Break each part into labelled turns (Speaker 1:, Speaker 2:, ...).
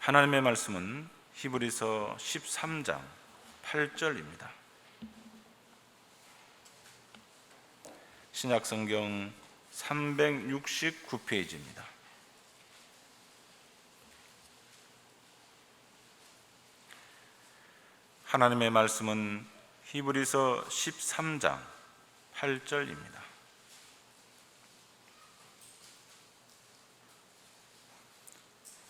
Speaker 1: 하나님의 말씀은 히브리서 13장 8절입니다. 신약성경 369페이지입니다. 하나님의 말씀은 히브리서 13장 8절입니다.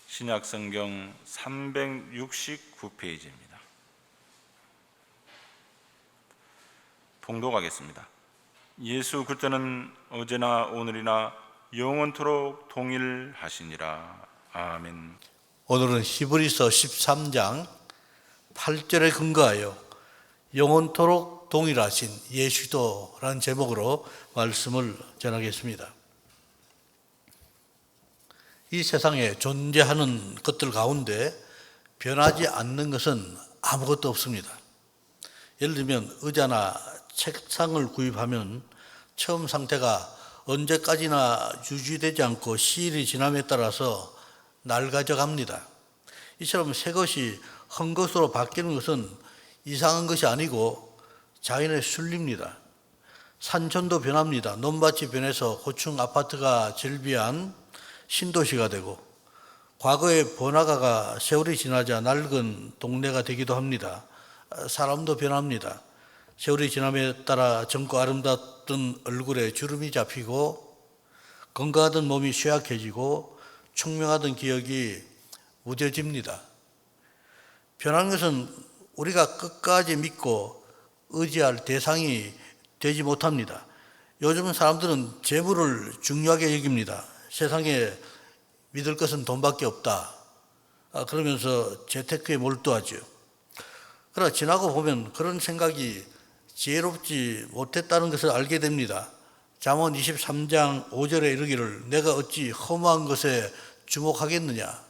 Speaker 1: 신약성경 369페이지입니다. 봉독하겠습니다. 예수 그리스도는 어제나 오늘이나 영원토록 동일하시니라. 아멘.
Speaker 2: 오늘은 히브리서 13장 8절에 근거하여 영원토록 동일하신 예수도라는 제목으로 말씀을 전하겠습니다. 이 세상에 존재하는 것들 가운데 변하지 않는 것은 아무것도 없습니다. 예를 들면 의자나 책상을 구입하면 처음 상태가 언제까지나 유지되지 않고 시일이 지남에 따라서 낡아져 갑니다. 이처럼 새 것이 헛 것으로 바뀌는 것은 이상한 것이 아니고 자연의 순리입니다. 산천도 변합니다. 논밭이 변해서 고층 아파트가 즐비한 신도시가 되고, 과거의 번화가가 세월이 지나자 낡은 동네가 되기도 합니다. 사람도 변합니다. 세월이 지남에 따라 젊고 아름답던 얼굴에 주름이 잡히고, 건강하던 몸이 쇠약해지고, 총명하던 기억이 무뎌집니다. 변하는 것은 우리가 끝까지 믿고 의지할 대상이 되지 못합니다. 요즘 사람들은 재물을 중요하게 여깁니다. 세상에 믿을 것은 돈밖에 없다. 그러면서 재테크에 몰두하죠. 그러나 지나고 보면 그런 생각이 지혜롭지 못했다는 것을 알게 됩니다. 잠언 23장 5절에 이르기를 내가 어찌 허무한 것에 주목하겠느냐.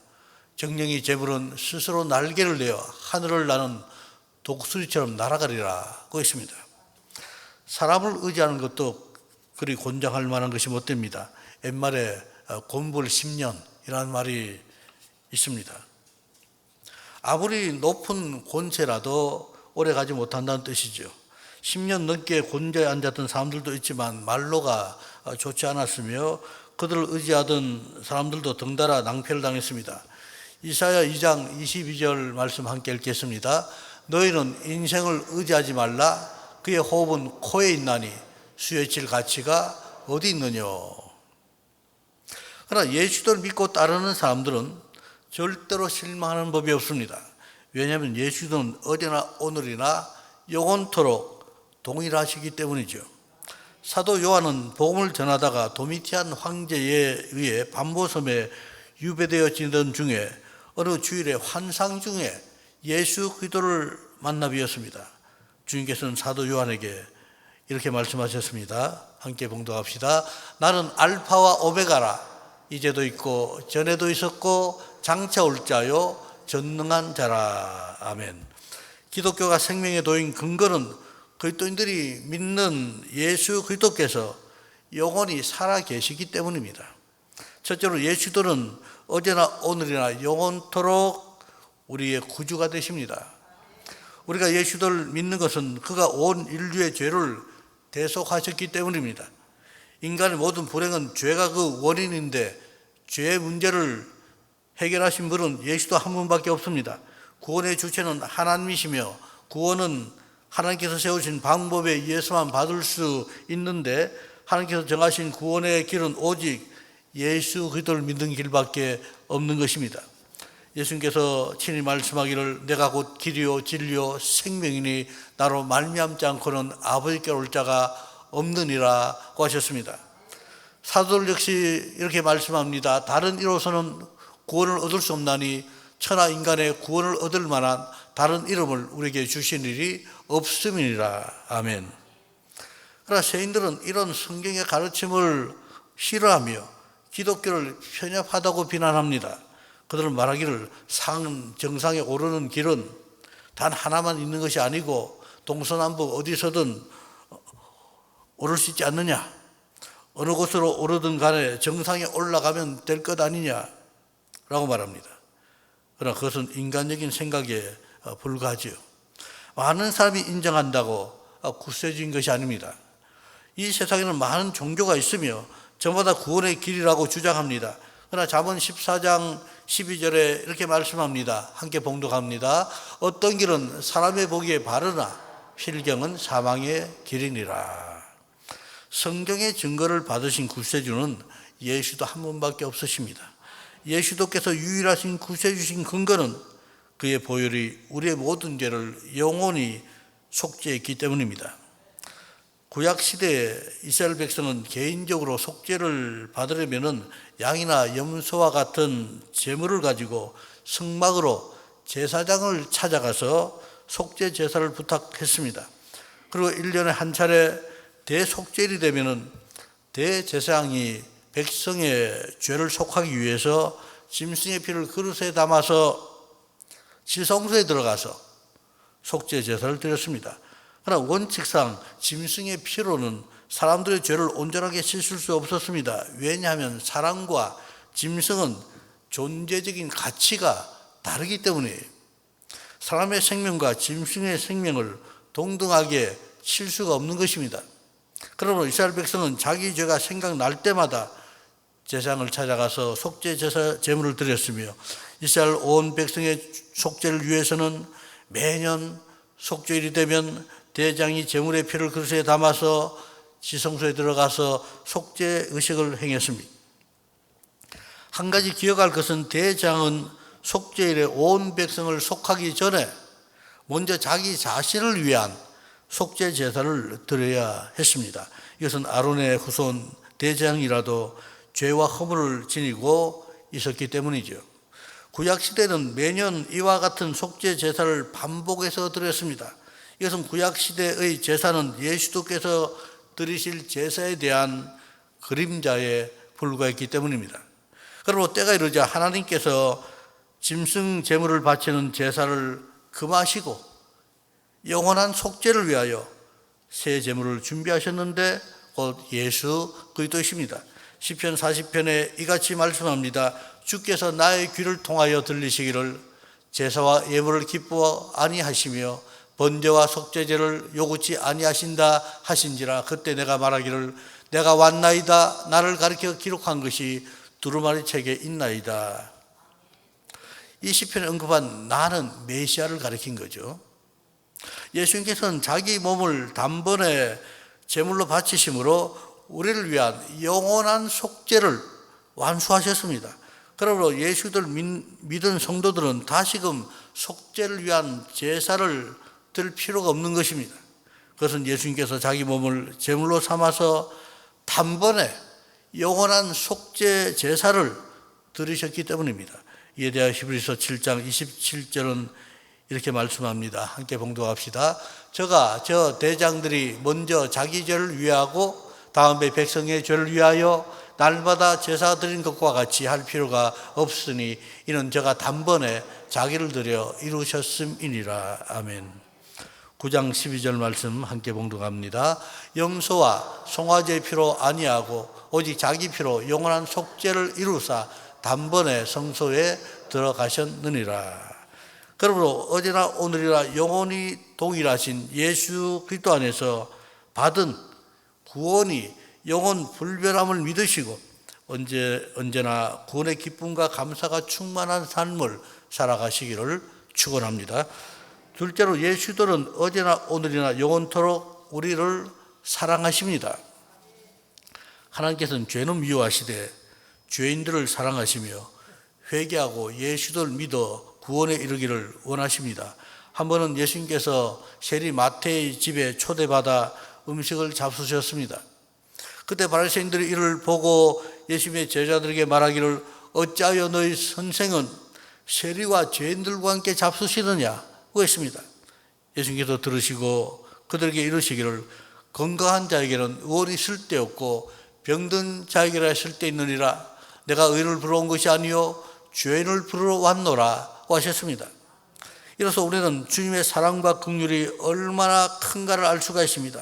Speaker 2: 정령이 재물은 스스로 날개를 내어 하늘을 나는 독수리처럼 날아가리라고 했습니다. 사람을 의지하는 것도 그리 곤장할 만한 것이 못 됩니다. 옛말에 곤불 10년이라는 말이 있습니다. 아무리 높은 권세라도 오래 가지 못한다는 뜻이죠. 10년 넘게 곤좌에 앉았던 사람들도 있지만 말로가 좋지 않았으며 그들을 의지하던 사람들도 덩달아 낭패를 당했습니다. 이사야 2장 22절 말씀 함께 읽겠습니다. 너희는 인생을 의지하지 말라. 그의 호흡은 코에 있나니 수에칠 가치가 어디 있느냐. 그러나 예수를 믿고 따르는 사람들은 절대로 실망하는 법이 없습니다. 왜냐하면 예수는 어제나 오늘이나 영원토록 동일하시기 때문이죠. 사도 요한은 복음을 전하다가 도미티안 황제에 의해 반보섬에 유배되어 지내던 중에 어느 주일에 환상 중에 예수 그리스도를 만나 뵈었습니다. 주님께서는 사도 요한에게 이렇게 말씀하셨습니다. 함께 봉독합시다. 나는 알파와 오메가라. 이제도 있고 전에도 있었고 장차 올 자요 전능한 자라. 아멘. 기독교가 생명의 도인 근거는 그리스도인들이 믿는 예수 그리스도께서 영원히 살아 계시기 때문입니다. 첫째로 예수들은 어제나 오늘이나 영원토록 우리의 구주가 되십니다. 우리가 예수를 믿는 것은 그가 온 인류의 죄를 대속하셨기 때문입니다. 인간의 모든 불행은 죄가 그 원인인데 죄의 문제를 해결하신 분은 예수도 한 분밖에 없습니다. 구원의 주체는 하나님이시며 구원은 하나님께서 세우신 방법에 의해서만 받을 수 있는데 하나님께서 정하신 구원의 길은 오직 예수 그리스도를 믿는 길밖에 없는 것입니다. 예수님께서 친히 말씀하기를 내가 곧 길이요 진리요 생명이니 나로 말미암지 않고는 아버지께로 올 자가 없느니라고 하셨습니다. 사도들 역시 이렇게 말씀합니다. 다른 이로서는 구원을 얻을 수 없나니 천하 인간의 구원을 얻을 만한 다른 이름을 우리에게 주신 일이 없음이니라. 아멘. 그러나 세인들은 이런 성경의 가르침을 싫어하며 기독교를 편협하다고 비난합니다. 그들은 말하기를 정상에 오르는 길은 단 하나만 있는 것이 아니고 동서남북 어디서든 오를 수 있지 않느냐. 어느 곳으로 오르든 간에 정상에 올라가면 될 것 아니냐라고 말합니다. 그러나 그것은 인간적인 생각에 불과하지요. 많은 사람이 인정한다고 굳세진 것이 아닙니다. 이 세상에는 많은 종교가 있으며 저마다 구원의 길이라고 주장합니다. 그러나 잠언 14장 12절에 이렇게 말씀합니다. 함께 봉독합니다. 어떤 길은 사람의 보기에 바르나 필경은 사망의 길이니라. 성경의 증거를 받으신 구세주는 예수도 한 분밖에 없으십니다. 예수도께서 유일하신 구세주신 근거는 그의 보혈이 우리의 모든 죄를 영원히 속죄했기 때문입니다. 구약시대에 이스라엘 백성은 개인적으로 속죄를 받으려면 양이나 염소와 같은 제물을 가지고 성막으로 제사장을 찾아가서 속죄 제사를 부탁했습니다. 그리고 1년에 한 차례 대속죄일이 되면 대제사장이 백성의 죄를 속하기 위해서 짐승의 피를 그릇에 담아서 지성소에 들어가서 속죄 제사를 드렸습니다. 그러나 원칙상 짐승의 피로는 사람들의 죄를 온전하게 씻을 수 없었습니다. 왜냐하면 사람과 짐승은 존재적인 가치가 다르기 때문에 사람의 생명과 짐승의 생명을 동등하게 칠 수가 없는 것입니다. 그러므로 이스라엘 백성은 자기 죄가 생각날 때마다 제사장을 찾아가서 속죄 제사 제물을 드렸으며 이스라엘 온 백성의 속죄를 위해서는 매년 속죄일이 되면 대장이 제물의 피를 그릇에 담아서 지성소에 들어가서 속죄 의식을 행했습니다. 한 가지 기억할 것은 대장은 속죄일에 온 백성을 속하기 전에 먼저 자기 자신을 위한 속죄 제사를 드려야 했습니다. 이것은 아론의 후손 대장이라도 죄와 허물을 지니고 있었기 때문이죠. 구약시대는 매년 이와 같은 속죄 제사를 반복해서 드렸습니다. 이것은 구약시대의 제사는 예수도께서 드리실 제사에 대한 그림자에 불과했기 때문입니다. 그러므로 때가 이르자 하나님께서 짐승 제물을 바치는 제사를 금하시고 영원한 속죄를 위하여 새 제물을 준비하셨는데 곧 예수 그리스도이십니다. 시편 40편에 이같이 말씀합니다. 주께서 나의 귀를 통하여 들리시기를 제사와 예물을 기뻐 아니하시며 번제와 속죄제를 요구치 아니하신다 하신지라. 그때 내가 말하기를 내가 왔나이다. 나를 가리켜 기록한 것이 두루마리 책에 있나이다. 이 시편에 언급한 나는 메시아를 가리킨 거죠. 예수님께서는 자기 몸을 단번에 제물로 바치심으로 우리를 위한 영원한 속죄를 완수하셨습니다. 그러므로 예수를 믿은 성도들은 다시금 속죄를 위한 제사를 드릴 필요가 없는 것입니다. 그것은 예수님께서 자기 몸을 제물로 삼아서 단번에 영원한 속죄 제사를 드리셨기 때문입니다. 이에 대하여 히브리서 7장 27절은 이렇게 말씀합니다. 함께 봉독합시다. 저 대장들이 먼저 자기 죄를 위하고 다음에 백성의 죄를 위하여 날마다 제사 드린 것과 같이 할 필요가 없으니 이는 저가 단번에 자기를 드려 이루셨음이니라. 아멘. 9장 12절 말씀 함께 봉독합니다. 염소와 송아지의 피로 아니하고 오직 자기 피로 영원한 속죄를 이루사 단번에 성소에 들어가셨느니라. 그러므로 어제나 오늘이나 영원히 동일하신 예수 그리스도 안에서 받은 구원이 영원 불변함을 믿으시고 언제나 구원의 기쁨과 감사가 충만한 삶을 살아가시기를 축원합니다. 둘째로 예수들은 어제나 오늘이나 영원토록 우리를 사랑하십니다. 하나님께서는 죄는 미워하시되 죄인들을 사랑하시며 회개하고 예수를 믿어 구원에 이르기를 원하십니다. 한 번은 예수님께서 세리 마태의 집에 초대받아 음식을 잡수셨습니다. 그때 바리새인들이 이를 보고 예수님의 제자들에게 말하기를 어찌하여 너희 선생은 세리와 죄인들과 함께 잡수시느냐고 했습니다. 예수님께서 들으시고 그들에게 이르시기를 건강한 자에게는 의원이 쓸데없고 병든 자에게라 쓸데있느니라. 내가 의인을 부르러 온 것이 아니요 죄인을 부르러 왔노라고 하셨습니다. 이로써 우리는 주님의 사랑과 긍휼이 얼마나 큰가를 알 수가 있습니다.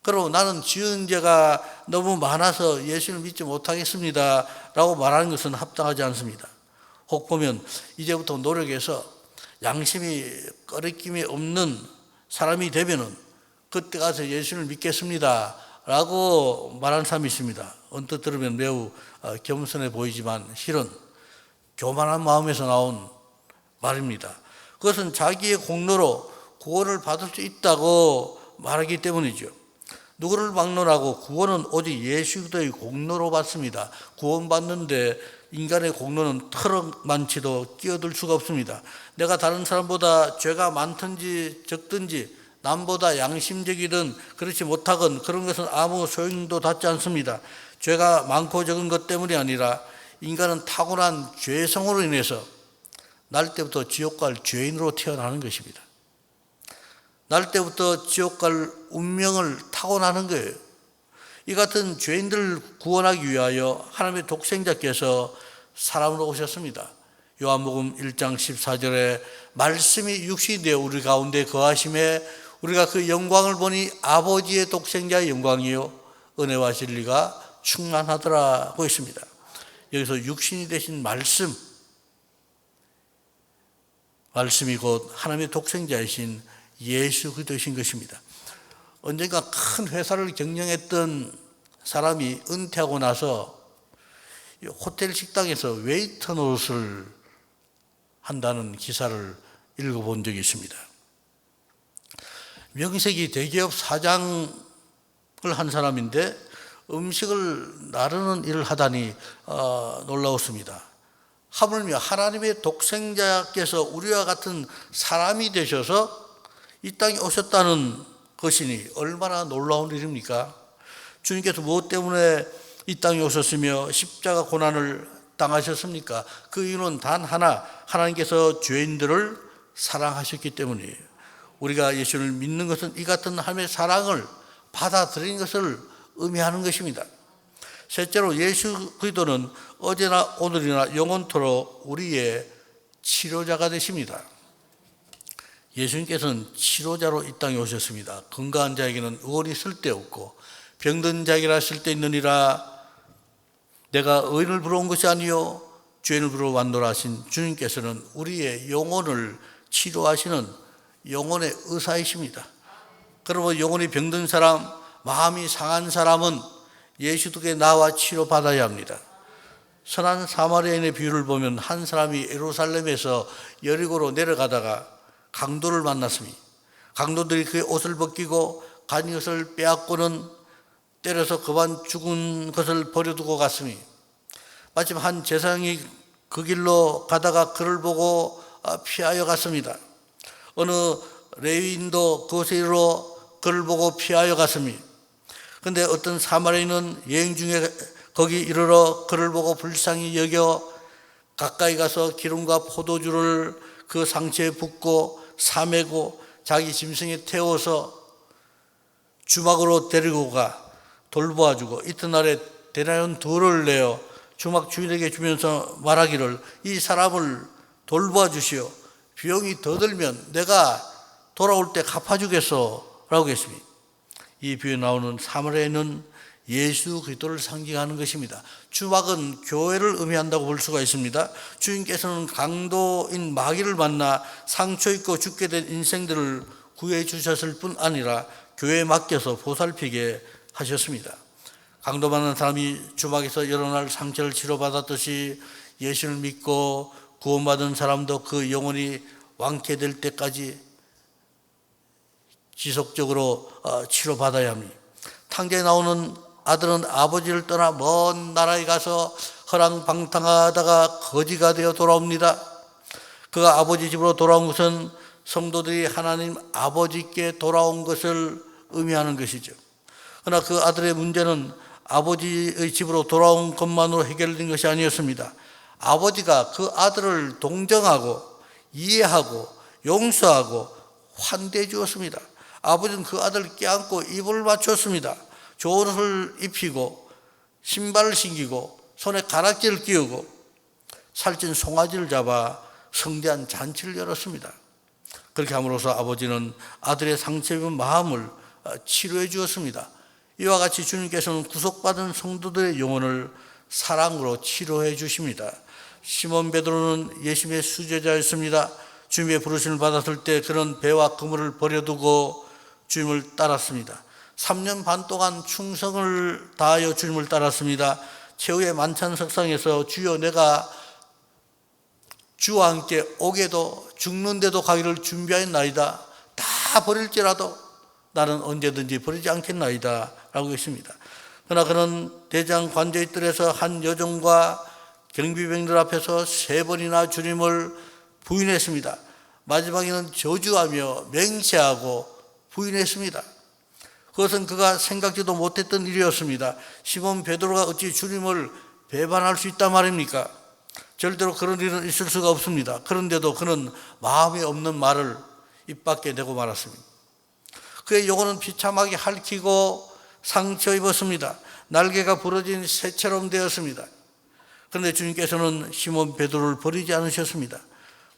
Speaker 2: 그리고 나는 지은 죄가 너무 많아서 예수를 믿지 못하겠습니다 라고 말하는 것은 합당하지 않습니다. 혹 보면 이제부터 노력해서 양심이 꺼리낌이 없는 사람이 되면은 그때 가서 예수를 믿겠습니다 라고 말하는 사람이 있습니다. 언뜻 들으면 매우 겸손해 보이지만 실은 교만한 마음에서 나온 말입니다. 그것은 자기의 공로로 구원을 받을 수 있다고 말하기 때문이죠. 누구를 막론하고 구원은 오직 예수 그리스도의 공로로 받습니다. 구원받는데 인간의 공로는 털어만치도 끼어들 수가 없습니다. 내가 다른 사람보다 죄가 많든지 적든지 남보다 양심적이든 그렇지 못하건 그런 것은 아무 소용도 닿지 않습니다. 죄가 많고 적은 것 때문이 아니라 인간은 타고난 죄성으로 인해서 날 때부터 지옥 갈 죄인으로 태어나는 것입니다. 날 때부터 지옥 갈 운명을 타고나는 거예요. 이 같은 죄인들을 구원하기 위하여 하나님의 독생자께서 사람으로 오셨습니다. 요한복음 1장 14절에 말씀이 육신이 되어 우리 가운데 거하심에 우리가 그 영광을 보니 아버지의 독생자의 영광이요 은혜와 진리가 충만하더라고 있습니다. 여기서 육신이 되신 말씀이 곧 하나님의 독생자이신 예수 그리스도이신 것입니다. 언젠가 큰 회사를 경영했던 사람이 은퇴하고 나서 호텔 식당에서 웨이터 노릇을 한다는 기사를 읽어본 적이 있습니다. 명색이 대기업 사장을 한 사람인데 음식을 나르는 일을 하다니 놀라웠습니다. 하물며 하나님의 독생자께서 우리와 같은 사람이 되셔서 이 땅에 오셨다는 것이니 얼마나 놀라운 일입니까? 주님께서 무엇 때문에 이 땅에 오셨으며 십자가 고난을 당하셨습니까? 그 이유는 단 하나, 하나님께서 죄인들을 사랑하셨기 때문이에요. 우리가 예수를 믿는 것은 이 같은 하나님의 사랑을 받아들이는 것을 의미하는 것입니다. 셋째로 예수 그리스도는 어제나 오늘이나 영원토록 우리의 치료자가 되십니다. 예수님께서는 치료자로 이 땅에 오셨습니다. 건강한 자에게는 의원이 쓸데없고 병든 자에게나 쓸데있느니라. 내가 의인을 부러운 것이 아니요 죄인을 부러 왔노라 하신 주님께서는 우리의 영혼을 치료하시는 영혼의 의사이십니다. 그러면 영혼이 병든 사람, 마음이 상한 사람은 예수께 나와 치료받아야 합니다. 선한 사마리아인의 비유를 보면 한 사람이 예루살렘에서 여리고로 내려가다가 강도를 만났으니 강도들이 그의 옷을 벗기고 가진 것을 빼앗고는 때려서 그만 죽은 것을 버려두고 갔으니 마침 한 제사장이 그 길로 가다가 그를 보고 피하여 갔습니다. 어느 레위인도 그곳에 이르러 그를 보고 피하여 갔으니 그런데 어떤 사마리아인은 여행 중에 거기 이르러 그를 보고 불쌍히 여겨 가까이 가서 기름과 포도주를 그 상처에 붓고 사매고 자기 짐승에 태워서 주막으로 데리고 가 돌보아주고 이튿날에 데나리온 둘을 내어 주막 주인에게 주면서 말하기를 이 사람을 돌보아 주시오. 비용이 더 들면 내가 돌아올 때 갚아주겠소 라고 했습니다. 이 비유에 나오는 사마리아인은 예수 그리스도를 상징하는 것입니다. 주막은 교회를 의미한다고 볼 수가 있습니다. 주님께서는 강도인 마귀를 만나 상처 입고 죽게 된 인생들을 구해 주셨을 뿐 아니라 교회에 맡겨서 보살피게 하셨습니다. 강도받는 사람이 주막에서 여러 날 상처를 치료받았듯이 예수를 믿고 구원받은 사람도 그 영혼이 완쾌될 때까지 지속적으로 치료받아야 합니다. 탕자에 나오는 아들은 아버지를 떠나 먼 나라에 가서 허랑방탕하다가 거지가 되어 돌아옵니다. 그가 아버지 집으로 돌아온 것은 성도들이 하나님 아버지께 돌아온 것을 의미하는 것이죠. 그러나 그 아들의 문제는 아버지의 집으로 돌아온 것만으로 해결된 것이 아니었습니다. 아버지가 그 아들을 동정하고 이해하고 용서하고 환대해 주었습니다. 아버지는 그 아들을 껴안고 입을 맞췄습니다. 좋은 옷을 입히고 신발을 신기고 손에 가락지를 끼우고 살찐 송아지를 잡아 성대한 잔치를 열었습니다. 그렇게 함으로써 아버지는 아들의 상처 입은 마음을 치료해 주었습니다. 이와 같이 주님께서는 구속받은 성도들의 영혼을 사랑으로 치료해 주십니다. 시몬 베드로는 예수님의 수제자였습니다. 주님의 부르심을 받았을 때 그는 배와 그물을 버려두고 주님을 따랐습니다. 3년 반 동안 충성을 다하여 주님을 따랐습니다. 최후의 만찬석상에서 주여 내가 주와 함께 오게도 죽는데도 가기를 준비하였나이다. 다 버릴지라도 나는 언제든지 버리지 않겠나이다 라고 했습니다. 그러나 그는 대장 관저의 뜰에서 한 여종과 경비병들 앞에서 3번이나 주님을 부인했습니다. 마지막에는 저주하며 맹세하고 부인했습니다. 그것은 그가 생각지도 못했던 일이었습니다. 시몬 베드로가 어찌 주님을 배반할 수 있단 말입니까? 절대로 그런 일은 있을 수가 없습니다. 그런데도 그는 마음에 없는 말을 입 밖에 내고 말았습니다. 그의 요구는 비참하게 핥히고 상처 입었습니다. 날개가 부러진 새처럼 되었습니다. 그런데 주님께서는 시몬 베드로를 버리지 않으셨습니다.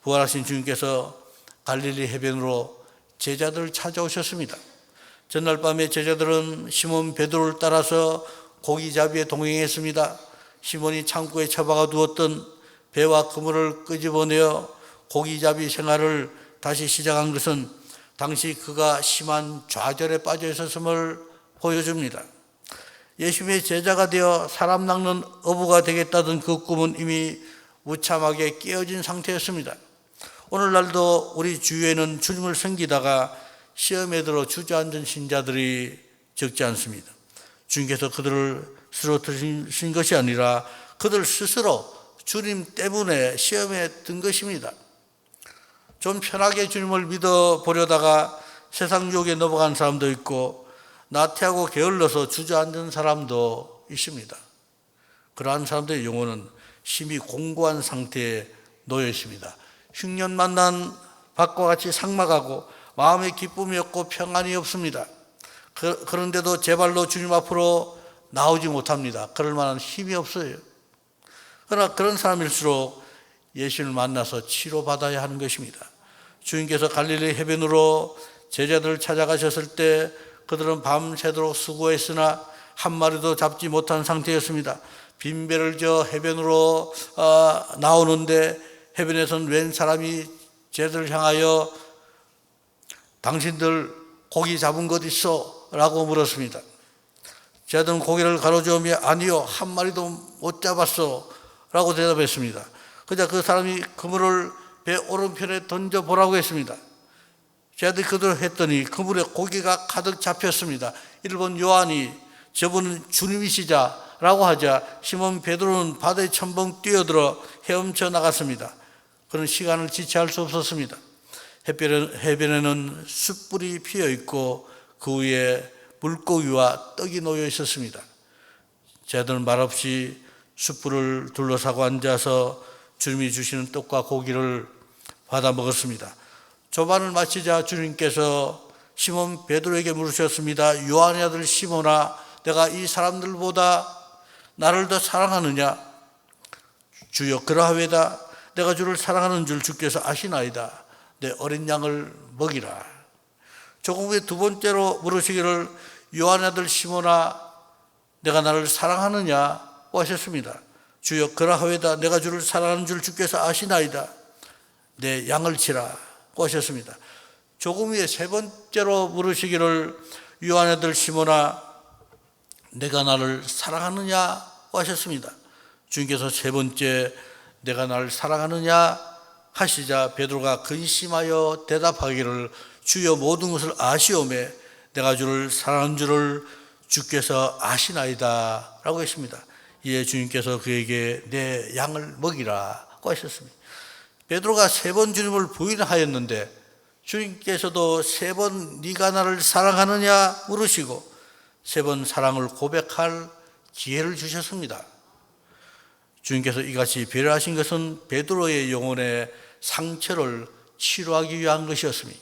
Speaker 2: 부활하신 주님께서 갈릴리 해변으로 제자들을 찾아오셨습니다. 전날 밤에 제자들은 시몬 베드로를 따라서 고기잡이에 동행했습니다. 시몬이 창고에 처박아 두었던 배와 그물을 끄집어내어 고기잡이 생활을 다시 시작한 것은 당시 그가 심한 좌절에 빠져 있었음을 보여줍니다. 예수님의 제자가 되어 사람 낚는 어부가 되겠다던 그 꿈은 이미 무참하게 깨어진 상태였습니다. 오늘날도 우리 주위에는 주님을 섬기다가 시험에 들어 주저앉은 신자들이 적지 않습니다. 주님께서 그들을 쓰러뜨리신 것이 아니라 그들 스스로 주님 때문에 시험에 든 것입니다. 좀 편하게 주님을 믿어보려다가 세상 유혹에 넘어간 사람도 있고 나태하고 게을러서 주저앉은 사람도 있습니다. 그러한 사람들의 영혼은 심히 공고한 상태에 놓여 있습니다. 흉년 만난 밭과 같이 삭막하고 마음에 기쁨이 없고 평안이 없습니다. 그런데도 제발로 주님 앞으로 나오지 못합니다. 그럴 만한 힘이 없어요. 그러나 그런 사람일수록 예수를 만나서 치료받아야 하는 것입니다. 주님께서 갈릴리 해변으로 제자들을 찾아가셨을 때 그들은 밤새도록 수고했으나 한 마리도 잡지 못한 상태였습니다. 빈배를 저 해변으로 나오는데 해변에서는 웬 사람이 제자들을 향하여 당신들 고기 잡은 것 있어? 라고 물었습니다. 제자들은 고개를 가로저으며 아니요, 한 마리도 못 잡았어 라고 대답했습니다. 그러자 그 사람이 그물을 배 오른편에 던져보라고 했습니다. 제자들이 그대로 했더니 그물에 고기가 가득 잡혔습니다. 이를 본 요한이 저분은 주님이시자 라고 하자 시몬 베드로는 바다에 첨벙 뛰어들어 헤엄쳐 나갔습니다. 그는 시간을 지체할 수 없었습니다. 해변에는 숯불이 피어 있고 그 위에 물고기와 떡이 놓여 있었습니다. 제자들은 말없이 숯불을 둘러싸고 앉아서 주님이 주시는 떡과 고기를 받아 먹었습니다. 조반을 마치자 주님께서 시몬 베드로에게 물으셨습니다. 요한의 아들 시몬아, 내가 이 사람들보다 나를 더 사랑하느냐? 주여 그러하외다. 내가 주를 사랑하는 줄 주께서 아시나이다. 내 어린 양을 먹이라. 조금 후에 두 번째로 물으시기를 요한의 아들 시몬아, 내가 나를 사랑하느냐고 하셨습니다. 주여 그러하외다. 내가 주를 사랑하는 줄 주께서 아시나이다. 내 양을 치라고 하셨습니다. 조금 후에 세 번째로 물으시기를 요한의 아들 시몬아, 내가 나를 사랑하느냐고 하셨습니다. 주님께서 세 번째 내가 나를 사랑하느냐 하시자 베드로가 근심하여 대답하기를 주여 모든 것을 아시오매 내가 주를 사랑하는 줄을 주께서 아시나이다 라고 했습니다. 이에 주님께서 그에게 내 양을 먹이라고 하셨습니다. 베드로가 세 번 주님을 부인하였는데 주님께서도 세 번 네가 나를 사랑하느냐 물으시고 세 번 사랑을 고백할 기회를 주셨습니다. 주님께서 이같이 배려하신 것은 베드로의 영혼의 상처를 치료하기 위한 것이었습니다.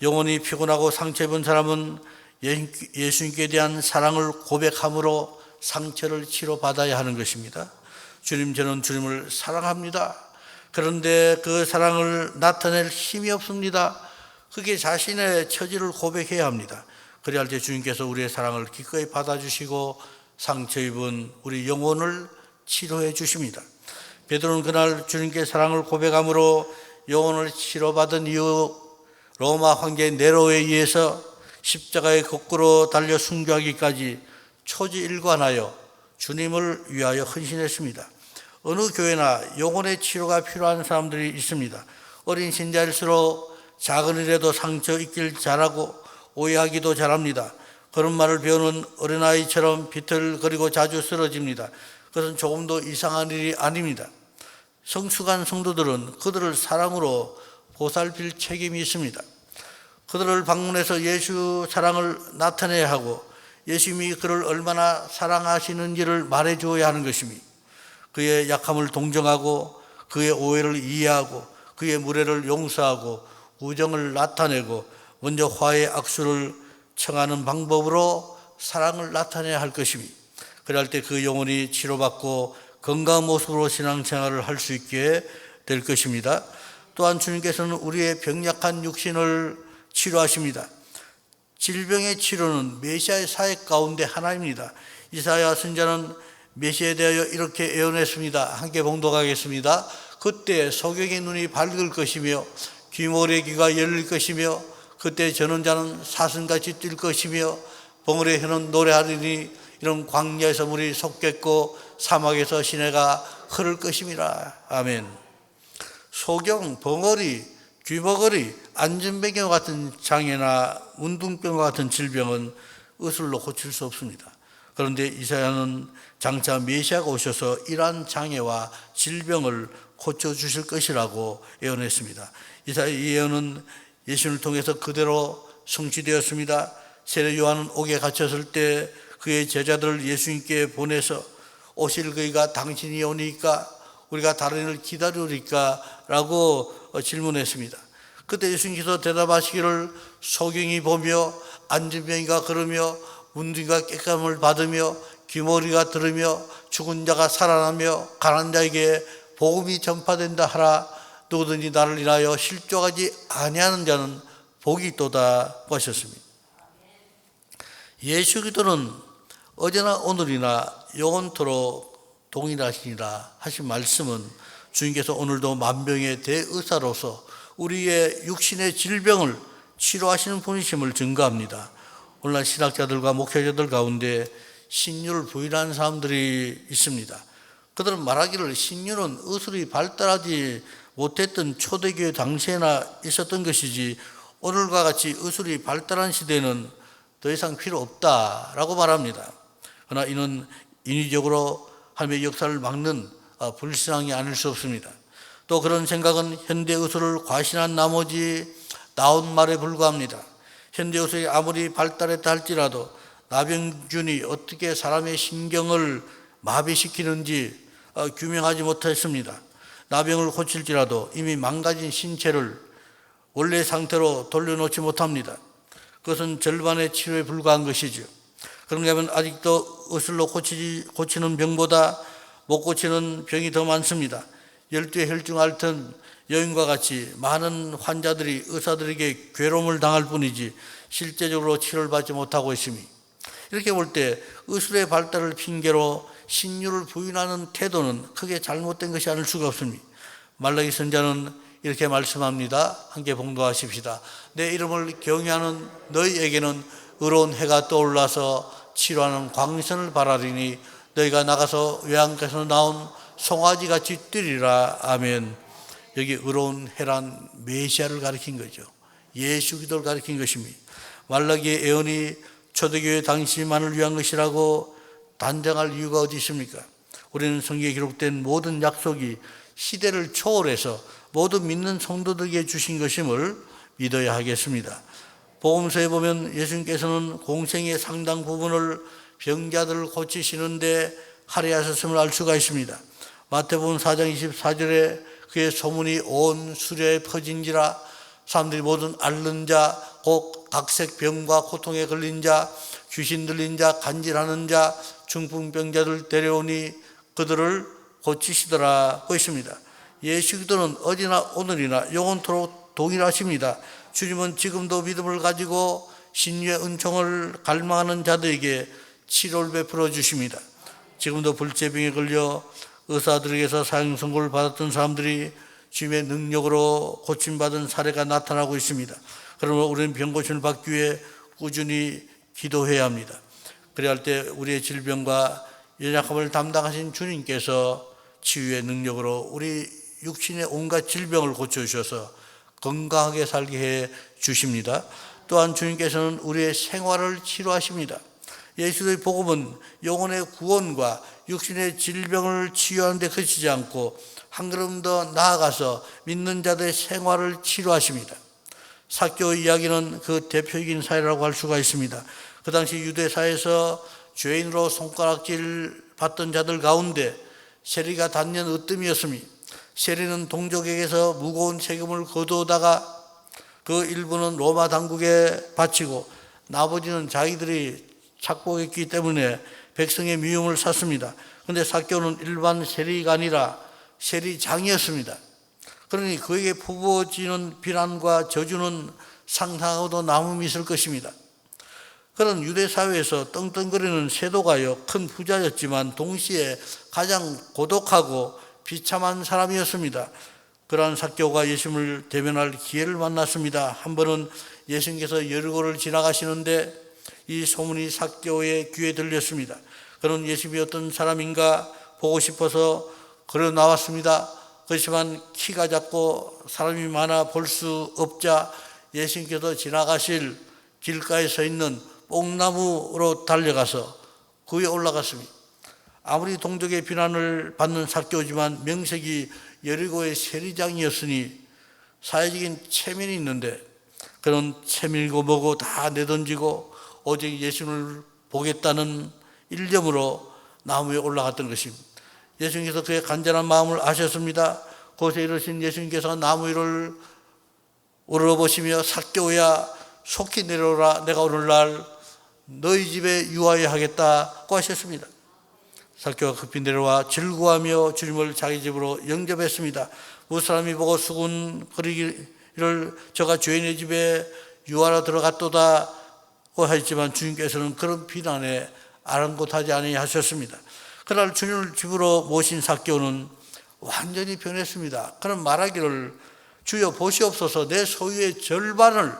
Speaker 2: 영혼이 피곤하고 상처 입은 사람은 예수님께 대한 사랑을 고백함으로 상처를 치료받아야 하는 것입니다. 주님, 저는 주님을 사랑합니다. 그런데 그 사랑을 나타낼 힘이 없습니다. 그게 자신의 처지를 고백해야 합니다. 그래야 할 때 주님께서 우리의 사랑을 기꺼이 받아주시고 상처 입은 우리 영혼을 치료해 주십니다. 베드로는 그날 주님께 사랑을 고백함으로 영혼을 치료받은 이후 로마 황제 네로에 의해서 십자가에 거꾸로 달려 순교하기까지 초지일관하여 주님을 위하여 헌신했습니다. 어느 교회나 영혼의 치료가 필요한 사람들이 있습니다. 어린 신자일수록 작은 일에도 상처 입길 잘하고 오해하기도 잘합니다. 그런 말을 배우는 어린아이처럼 비틀거리고 자주 쓰러집니다. 그것은 조금도 이상한 일이 아닙니다. 성숙한 성도들은 그들을 사랑으로 보살필 책임이 있습니다. 그들을 방문해서 예수 사랑을 나타내야 하고 예수님이 그를 얼마나 사랑하시는지를 말해 주어야 하는 것입니다. 그의 약함을 동정하고 그의 오해를 이해하고 그의 무례를 용서하고 우정을 나타내고 먼저 화해 악수를 청하는 방법으로 사랑을 나타내야 할 것입니다. 그럴 때 그 영혼이 치료받고 건강한 모습으로 신앙생활을 할 수 있게 될 것입니다. 또한 주님께서는 우리의 병약한 육신을 치료하십니다. 질병의 치료는 메시아의 사역 가운데 하나입니다. 이사야 선지자는 메시아에 대하여 이렇게 예언했습니다. 함께 봉독하겠습니다. 그때 소경의 눈이 밝을 것이며 귀머거리의 귀가 열릴 것이며 그때 전원자는 사슴같이 뛸 것이며 벙어리의 혀는 노래하리니 이런 광야에서 물이 솟겠고 사막에서 시내가 흐를 것임이라. 아멘. 소경, 벙어리, 귀머거리, 안전병과 같은 장애나 운동병과 같은 질병은 의술로 고칠 수 없습니다. 그런데 이사야는 장차 메시아가 오셔서 이러한 장애와 질병을 고쳐주실 것이라고 예언했습니다. 이사야의 예언은 예수님을 통해서 그대로 성취되었습니다. 세례 요한은 옥에 갇혔을 때 그의 제자들을 예수님께 보내서 오실 그이가 당신이 오니까 우리가 다른 일을 기다리리까 라고 질문했습니다. 그때 예수님께서 대답하시기를 소경이 보며 안진병이가 걸으며 문둥이가 깨끗함을 받으며 귀머리가 들으며 죽은 자가 살아나며 가난한 자에게 복음이 전파된다 하라. 누구든지 나를 인하여 실족하지 아니하는 자는 복이 있도다 하셨습니다. 예수 그리스도는 어제나 오늘이나 영원토록 동일하시니라 하신 말씀은 주님께서 오늘도 만병의 대의사로서 우리의 육신의 질병을 치료하시는 분이심을 증거합니다. 오늘날 신학자들과 목회자들 가운데 신유를 부인하는 사람들이 있습니다. 그들은 말하기를 신유는 의술이 발달하지 못했던 초대교회 당시에나 있었던 것이지 오늘과 같이 의술이 발달한 시대는 더 이상 필요 없다라고 말합니다. 그러나 이는 인위적으로 하나님의 역사를 막는 불신앙이 아닐 수 없습니다. 또 그런 생각은 현대의술을 과신한 나머지 나온 말에 불과합니다. 현대의술이 아무리 발달했다 할지라도 나병균이 어떻게 사람의 신경을 마비시키는지 규명하지 못했습니다. 나병을 고칠지라도 이미 망가진 신체를 원래 상태로 돌려놓지 못합니다. 그것은 절반의 치료에 불과한 것이죠. 그런가 하면 아직도 의술로 고치는 병보다 못 고치는 병이 더 많습니다. 열두의 혈중 앓던 여인과 같이 많은 환자들이 의사들에게 괴로움을 당할 뿐이지 실제적으로 치료를 받지 못하고 있습니다. 이렇게 볼 때 의술의 발달을 핑계로 신유를 부인하는 태도는 크게 잘못된 것이 아닐 수가 없습니다. 말라기 선지자는 이렇게 말씀합니다. 함께 봉독하십시다. 내 이름을 경외하는 너희에게는 의로운 해가 떠올라서 치료하는 광선을 바라리니 너희가 나가서 외양간에서 나온 송아지같이 뛰리라. 아멘. 여기 의로운 해란 메시아를 가리킨 거죠. 예수 그리스도를 가리킨 것입니다. 말라기의 예언이 초대교회 당시만을 위한 것이라고 단정할 이유가 어디 있습니까? 우리는 성경에 기록된 모든 약속이 시대를 초월해서 모든 믿는 성도들에게 주신 것임을 믿어야 하겠습니다. 복음서에 보면 예수님께서는 공생의 상당 부분을 병자들을 고치시는데 할애하셨음을 알 수가 있습니다. 마태복음 4장 24절에 그의 소문이 온 수려에 퍼진지라 사람들이 모든 앓는 자, 곧 각색 병과 고통에 걸린 자, 귀신 들린 자, 간질하는 자, 중풍병자들 데려오니 그들을 고치시더라 했습니다. 예수 그리스도는 어제나 오늘이나 영원토록 동일하십니다. 주님은 지금도 믿음을 가지고 신유의 은총을 갈망하는 자들에게 치료를 베풀어 주십니다. 지금도 불제병에 걸려 의사들에게서 사형 선고를 받았던 사람들이 주님의 능력으로 고침받은 사례가 나타나고 있습니다. 그러므로 우리는 병고침을 받기 위해 꾸준히 기도해야 합니다. 그래야 할 때 우리의 질병과 연약함을 담당하신 주님께서 치유의 능력으로 우리 육신의 온갖 질병을 고쳐주셔서 건강하게 살게 해 주십니다. 또한 주님께서는 우리의 생활을 치료하십니다. 예수의 복음은 영혼의 구원과 육신의 질병을 치유하는 데 그치지 않고 한 걸음 더 나아가서 믿는 자들의 생활을 치료하십니다. 삭개오의 이야기는 그 대표적인 사례라고 할 수가 있습니다. 그 당시 유대사에서 죄인으로 손가락질 받던 자들 가운데 세리가 단연 으뜸이었으니 세리는 동족에게서 무거운 세금을 거두다가 그 일부는 로마 당국에 바치고 나머지는 자기들이 착복했기 때문에 백성의 미움을 샀습니다. 그런데 삭개오는 일반 세리가 아니라 세리장이었습니다. 그러니 그에게 부어지는 비난과 저주는 상상하고도 남음이 있을 것입니다. 그런 유대 사회에서 떵떵거리는 세도가요, 큰 부자였지만 동시에 가장 고독하고 비참한 사람이었습니다. 그러한 삭개오가 예수님을 대면할 기회를 만났습니다. 한 번은 예수님께서 여리고를 지나가시는데 이 소문이 삭개오의 귀에 들렸습니다. 그는 예수님이 어떤 사람인가 보고 싶어서 걸어 나왔습니다. 그렇지만 키가 작고 사람이 많아 볼 수 없자 예수님께서 지나가실 길가에 서 있는 뽕나무로 달려가서 그 위에 올라갔습니다. 아무리 동족의 비난을 받는 삭개오지만 명색이 여리고의 세리장이었으니 사회적인 체면이 있는데 그런 체밀고 뭐고 다 내던지고 오직 예수님을 보겠다는 일념으로 나무 위에 올라갔던 것입니다. 예수님께서 그의 간절한 마음을 아셨습니다. 그곳에 이르신 예수님께서 나무 위를 우러보시며 삭개오야 속히 내려오라. 내가 오늘날 너희 집에 유하여 하겠다고 하셨습니다. 삭개오가 급히 내려와 즐거워하며 주님을 자기 집으로 영접했습니다. 무사람이 보고 수군거리기를 저가 죄인의 집에 유하러 들어갔도다고 하였지만 주님께서는 그런 비난에 아랑곳하지 아니하셨습니다. 그날 주님을 집으로 모신 삭개오는 완전히 변했습니다. 그는 말하기를 주여 보시옵소서 내 소유의 절반을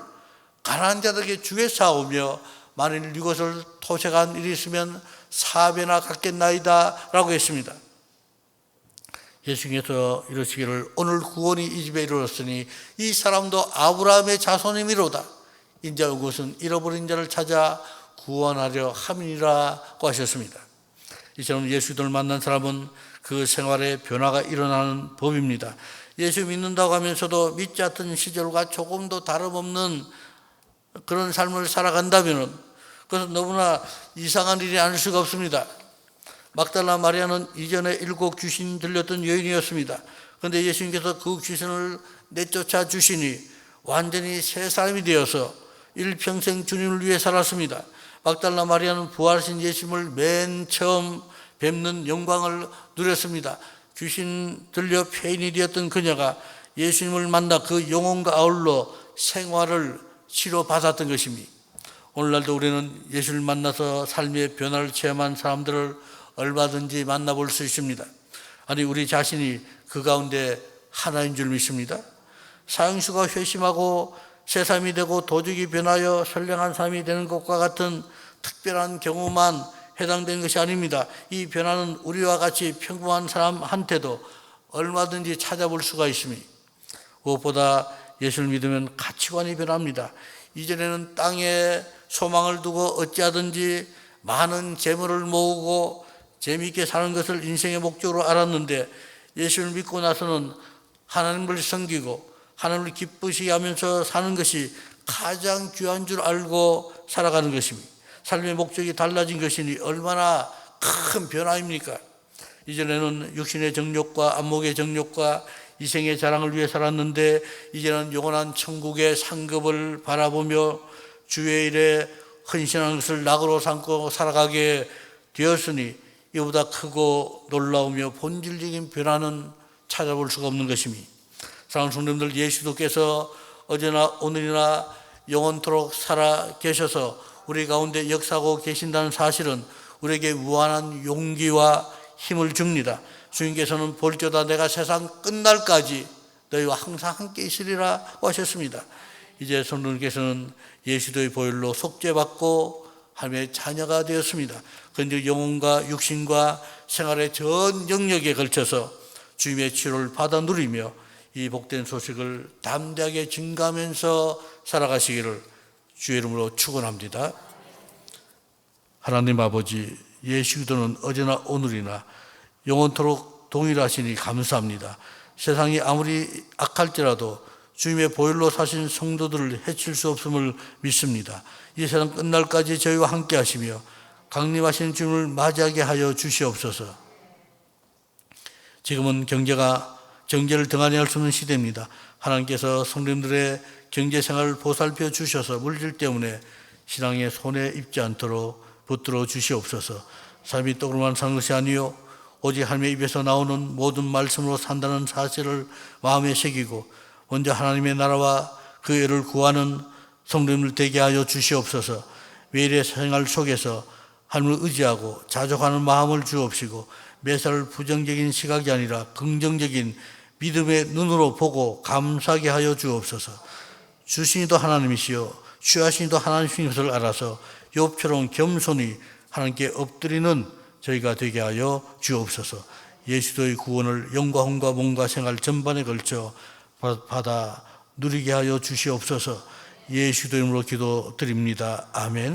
Speaker 2: 가난한 자들에게 주겠사오며 만일 이것을 토색한 일이 있으면 4배나 갚겠나이다 라고 했습니다. 예수님께서 이러시기를 오늘 구원이 이 집에 이르렀으니 이 사람도 아브라함의 자손이미로다. 인자 이것은 잃어버린 자를 찾아 구원하려 함이라고 하셨습니다. 이처럼 예수를 만난 사람은 그 생활에 변화가 일어나는 법입니다. 예수 믿는다고 하면서도 믿지 않던 시절과 조금도 다름없는 그런 삶을 살아간다면 그것은 너무나 이상한 일이 아닐 수가 없습니다. 막달라 마리아는 이전에 7 귀신이 들렸던 여인이었습니다. 그런데 예수님께서 그 귀신을 내쫓아 주시니 완전히 새 사람이 되어서 일평생 주님을 위해 살았습니다. 막달라 마리아는 부활하신 예수님을 맨 처음 뵙는 영광을 누렸습니다. 귀신 들려 폐인이 되었던 그녀가 예수님을 만나 그 영혼과 아울러 생활을 치료받았던 것입니다. 오늘날도 우리는 예수를 만나서 삶의 변화를 체험한 사람들을 얼마든지 만나볼 수 있습니다. 아니 우리 자신이 그 가운데 하나인 줄 믿습니다. 사형수가 회심하고 새 사람이 되고 도적이 변하여 선량한 사람이 되는 것과 같은 특별한 경우만 해당되는 것이 아닙니다. 이 변화는 우리와 같이 평범한 사람한테도 얼마든지 찾아볼 수가 있습니다. 무엇보다 예수를 믿으면 가치관이 변합니다. 이전에는 땅에 소망을 두고 어찌하든지 많은 재물을 모으고 재미있게 사는 것을 인생의 목적으로 알았는데 예수를 믿고 나서는 하나님을 섬기고 하나님을 기쁘시게 하면서 사는 것이 가장 귀한 줄 알고 살아가는 것입니다. 삶의 목적이 달라진 것이니 얼마나 큰 변화입니까? 이전에는 육신의 정욕과 안목의 정욕과 이생의 자랑을 위해 살았는데 이제는 영원한 천국의 상급을 바라보며 주의 일에 헌신하는 것을 낙으로 삼고 살아가게 되었으니 이보다 크고 놀라우며 본질적인 변화는 찾아볼 수가 없는 것입니다. 사랑하는 성도님들, 예수께서 어제나 오늘이나 영원토록 살아 계셔서 우리 가운데 역사하고 계신다는 사실은 우리에게 무한한 용기와 힘을 줍니다. 주님께서는 볼지어다 내가 세상 끝날까지 너희와 항상 함께 있으리라고 하셨습니다. 이제 성도님께서는 예수의 보혈로 속죄받고 하나님의 자녀가 되었습니다. 그런데 영혼과 육신과 생활의 전 영역에 걸쳐서 주님의 치료를 받아 누리며 이 복된 소식을 담대하게 증가하면서 살아가시기를 주의 이름으로 축원합니다. 하나님 아버지, 예수 그리스도는 어제나 오늘이나 영원토록 동일하시니 감사합니다. 세상이 아무리 악할지라도 주님의 보혈로 사신 성도들을 해칠 수 없음을 믿습니다. 이 세상 끝날까지 저희와 함께 하시며 강림하신 주님을 맞이하게 하여 주시옵소서. 지금은 경제를 등한히 할 수 없는 시대입니다. 하나님께서 성도님들의 경제생활을 보살펴 주셔서 물질 때문에 신앙의 손에 입지 않도록 붙들어 주시옵소서. 삶이 떡으로만 사는 것이 아니요 오직 하나님의 입에서 나오는 모든 말씀으로 산다는 사실을 마음에 새기고 먼저 하나님의 나라와 그 의를 구하는 성도님들 되게 하여 주시옵소서. 매일의 생활 속에서 하나님을 의지하고 자족하는 마음을 주옵시고 매사를 부정적인 시각이 아니라 긍정적인 믿음의 눈으로 보고 감사하게 하여 주옵소서. 주신이도 하나님이시요 취하신이도 하나님이신 것을 알아서 욥처럼 겸손히 하나님께 엎드리는 저희가 되게 하여 주옵소서. 예수도의 구원을 영과 혼과 몸과 생활 전반에 걸쳐 받아 누리게 하여 주시옵소서. 예수도 이름으로 기도드립니다. 아멘.